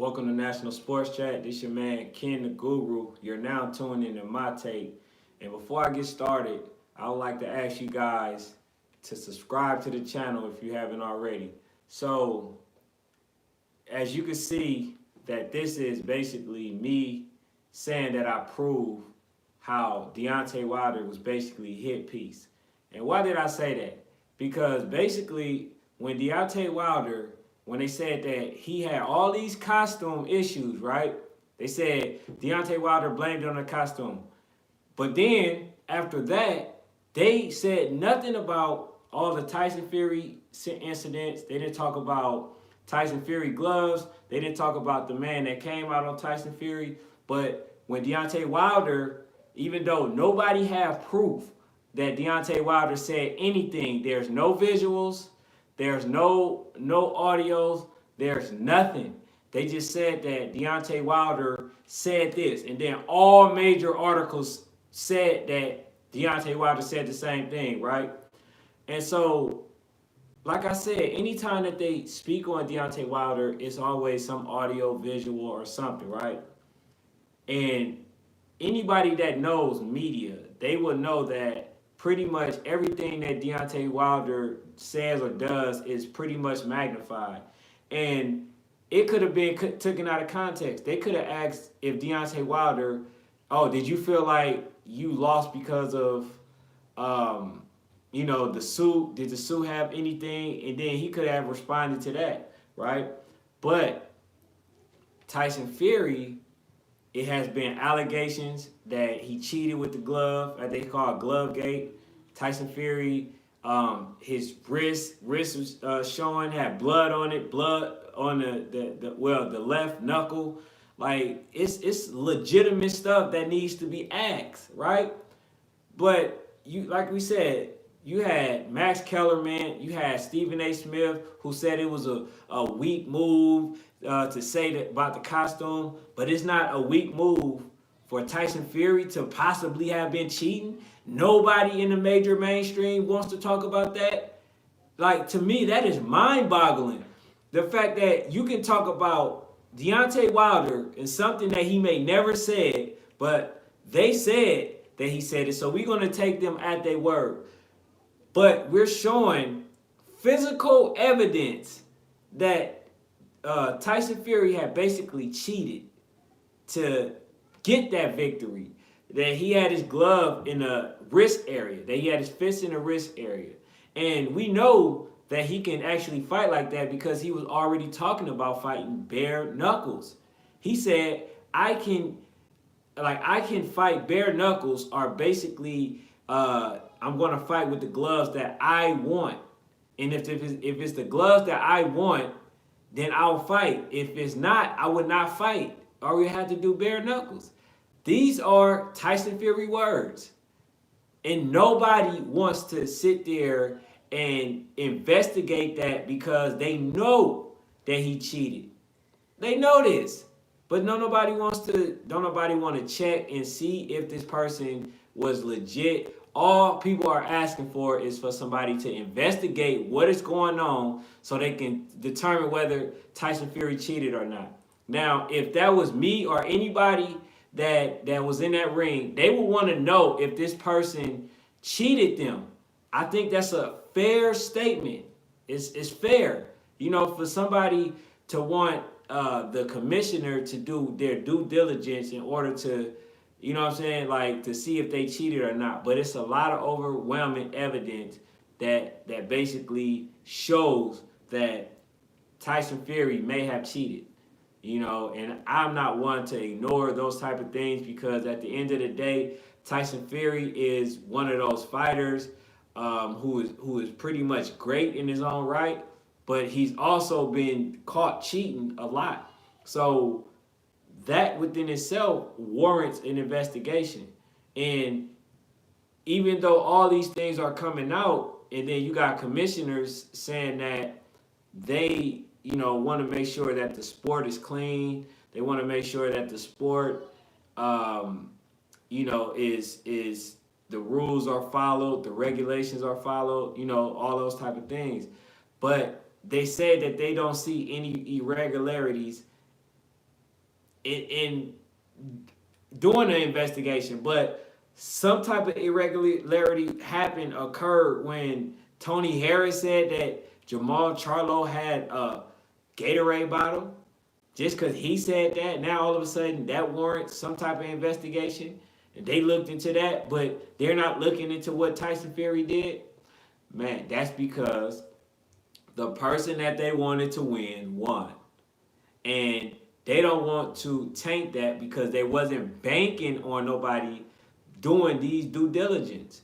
Welcome to National Sports Chat. This your man Ken the Guru. You're now tuned into my take. And before I get started, I would like to ask you guys to subscribe to the channel if you haven't already. So, as you can see, that this is basically me saying that I prove how Deontay Wilder was basically hit piece. And why did I say that? Because basically, when Deontay Wilder, when they said that he had all these costume issues, right? They said Deontay Wilder blamed it on the costume. But then, after that, they said nothing about all the Tyson Fury incidents. They didn't talk about Tyson Fury gloves. They didn't talk about the man that came out on Tyson Fury. But when Deontay Wilder, even though nobody have proof that Deontay Wilder said anything, there's no visuals, there's no audios, there's nothing. They just said that Deontay Wilder said this, and then all major articles said that Deontay Wilder said the same thing, right? And so, like I said, anytime that they speak on Deontay Wilder, it's always some audio, visual, or something, right? And anybody that knows media, they will know that pretty much everything that Deontay Wilder says or does is pretty much magnified. And it could have been taken out of context. They could have asked if Deontay Wilder, oh, did you feel like you lost because of, the suit? Did the suit have anything? And then he could have responded to that, right? But Tyson Fury, it has been allegations that he cheated with the glove, as they call it Glovegate. Tyson Fury, his wrist was showing, had blood on it, blood on the left knuckle. Like, it's legitimate stuff that needs to be asked, right? But you, like we said, you had Max Kellerman, you had Stephen A. Smith, who said it was a weak move to say that about the costume, but it's not a weak move for Tyson Fury to possibly have been cheating. Nobody in the major mainstream wants to talk about that. Like, to me, that is mind-boggling. The fact that you can talk about Deontay Wilder and something that he may never said, but they said that he said it, so we're going to take them at their word. But we're showing physical evidence that Tyson Fury had basically cheated to get that victory. That he had his glove in the wrist area. That he had his fist in the wrist area. And we know that he can actually fight like that because he was already talking about fighting bare knuckles. He said, I can fight bare knuckles, or basically I'm going to fight with the gloves that I want. And if it's the gloves that I want, then I'll fight. If it's not, I would not fight. Or we have to do bare knuckles. These are Tyson Fury words. And nobody wants to sit there and investigate that because they know that he cheated. They know this. But don't nobody want to check and see if this person was legit. All people are asking for is for somebody to investigate what is going on so they can determine whether Tyson Fury cheated or not. Now, if that was me or anybody that was in that ring, they would want to know if this person cheated them. I think that's a fair statement. It's fair, for somebody to want the commissioner to do their due diligence in order to, like to see if they cheated or not. But it's a lot of overwhelming evidence that basically shows that Tyson Fury may have cheated. And I'm not one to ignore those type of things because at the end of the day, Tyson Fury is one of those fighters who is pretty much great in his own right, but he's also been caught cheating a lot. So that within itself warrants an investigation. And even though all these things are coming out, and then you got commissioners saying that they want to make sure that the sport is clean. They want to make sure that the sport, is the rules are followed, the regulations are followed, all those type of things. But they say that they don't see any irregularities in doing the investigation, but some type of irregularity occurred when Tony Harris said that Jamal Charlo had a Gatorade bottle. Just because he said that, now all of a sudden that warrants some type of investigation. And they looked into that, but they're not looking into what Tyson Fury did. Man, that's because the person that they wanted to win won. And they don't want to taint that because they wasn't banking on nobody doing these due diligence.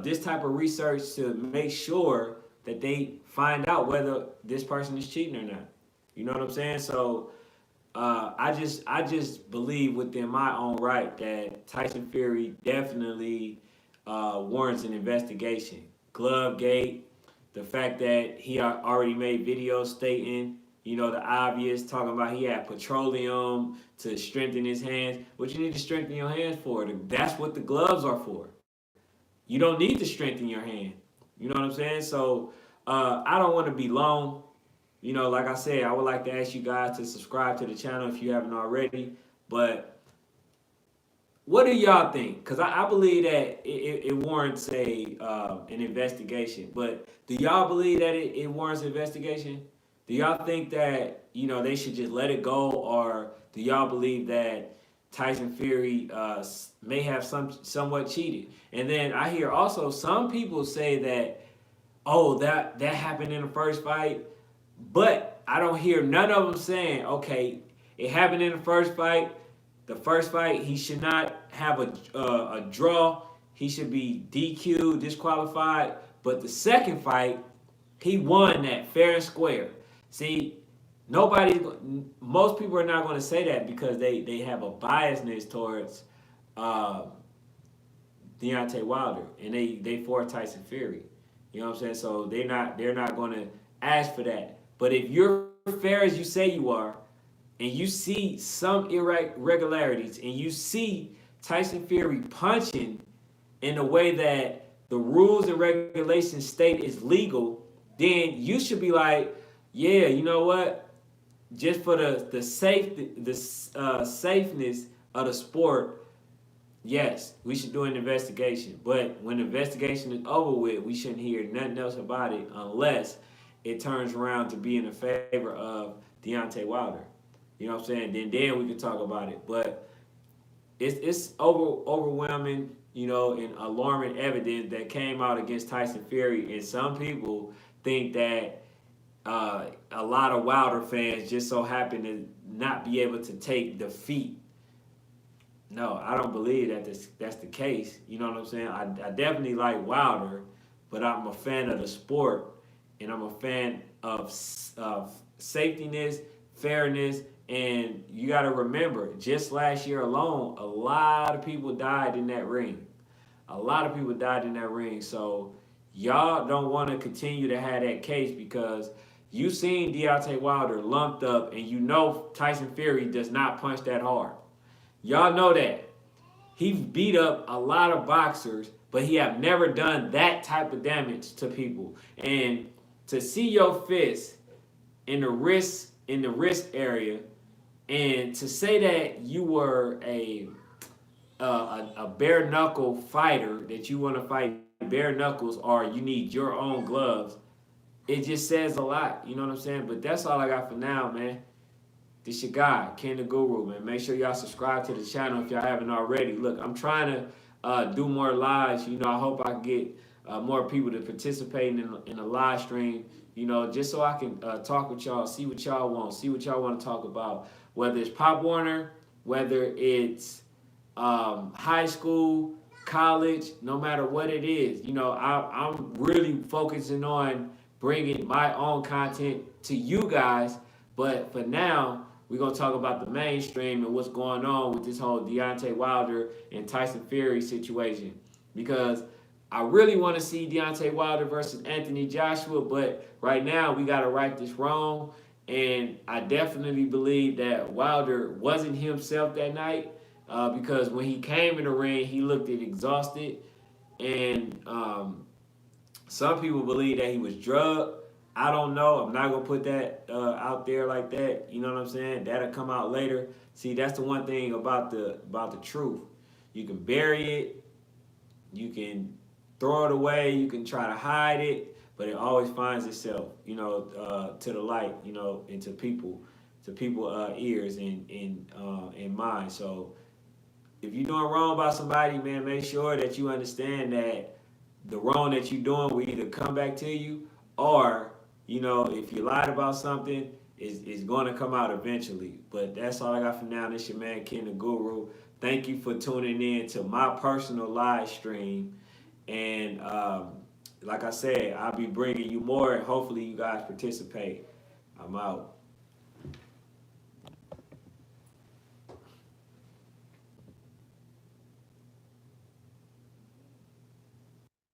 This type of research to make sure that they find out whether this person is cheating or not. You know what I'm saying? So I just believe within my own right that Tyson Fury definitely warrants an investigation. Glovegate, the fact that he already made videos stating, you know, the obvious, talking about he had petroleum to strengthen his hands. What you need to strengthen your hands for? That's what the gloves are for. You don't need to strengthen your hand. You know what I'm saying? So I don't want to be long. You know, like I said, I would like to ask you guys to subscribe to the channel if you haven't already. But what do y'all think? Because I believe that it warrants an investigation. But do y'all believe that it warrants an investigation? Do y'all think that, you know, they should just let it go? Or do y'all believe that Tyson Fury may have somewhat cheated? And then I hear also some people say that, oh, that happened in the first fight. But I don't hear none of them saying, okay, it happened in the first fight. The first fight, he should not have a draw. He should be DQ, disqualified. But the second fight, he won that fair and square. See, most people are not going to say that because they have a biasness towards Deontay Wilder, and they for Tyson Fury. You know what I'm saying? So they're not going to ask for that. But if you're fair as you say you are, and you see some irregularities, and you see Tyson Fury punching in a way that the rules and regulations state is legal, then you should be like, yeah, you know what? Just for the safeness of the sport, yes, we should do an investigation. But when the investigation is over with, we shouldn't hear nothing else about it unless it turns around to be in the favor of Deontay Wilder. You know what I'm saying? Then we can talk about it. But it's overwhelming, you know, and alarming evidence that came out against Tyson Fury. And some people think that a lot of Wilder fans just so happen to not be able to take defeat. No, I don't believe that that's the case. You know what I'm saying? I definitely like Wilder, but I'm a fan of the sport, and I'm a fan of safetyness, fairness, and you got to remember, just last year alone, a lot of people died in that ring. A lot of people died in that ring. So y'all don't want to continue to have that case because you seen Deontay Wilder lumped up, and you know Tyson Fury does not punch that hard. Y'all know that. He's beat up a lot of boxers, but he have never done that type of damage to people. And to see your fist in the wrist area, and to say that you were a bare knuckle fighter, that you want to fight bare knuckles, or you need your own gloves, it just says a lot. You know what I'm saying? But that's all I got for now, man. This your guy, Ken the Guru, man. Make sure y'all subscribe to the channel if y'all haven't already. Look, I'm trying to do more lives. You know, I hope I can get more people to participate in a live stream, you know, just so I can talk with y'all, see what y'all want to talk about. Whether it's Pop Warner, whether it's high school, college, no matter what it is. You know, I'm really focusing on bringing my own content to you guys. But for now, we're going to talk about the mainstream and what's going on with this whole Deontay Wilder and Tyson Fury situation. Because I really want to see Deontay Wilder versus Anthony Joshua, but right now we got to right this wrong. And I definitely believe that Wilder wasn't himself that night because when he came in the ring, he looked exhausted. And some people believe that he was drugged. I don't know. I'm not gonna put that out there like that. You know what I'm saying? That'll come out later. See, that's the one thing about the truth. You can bury it, you can throw it away, you can try to hide it, but it always finds itself, to the light, and to people, ears and minds. So if you're doing wrong by somebody, man, make sure that you understand that the wrong that you're doing will either come back to you, or if you lied about something, it's going to come out eventually. But that's all I got for now. This your man Ken the Guru. Thank you for tuning in to my personal live stream, and like I said, I'll be bringing you more, and hopefully you guys participate. I'm out.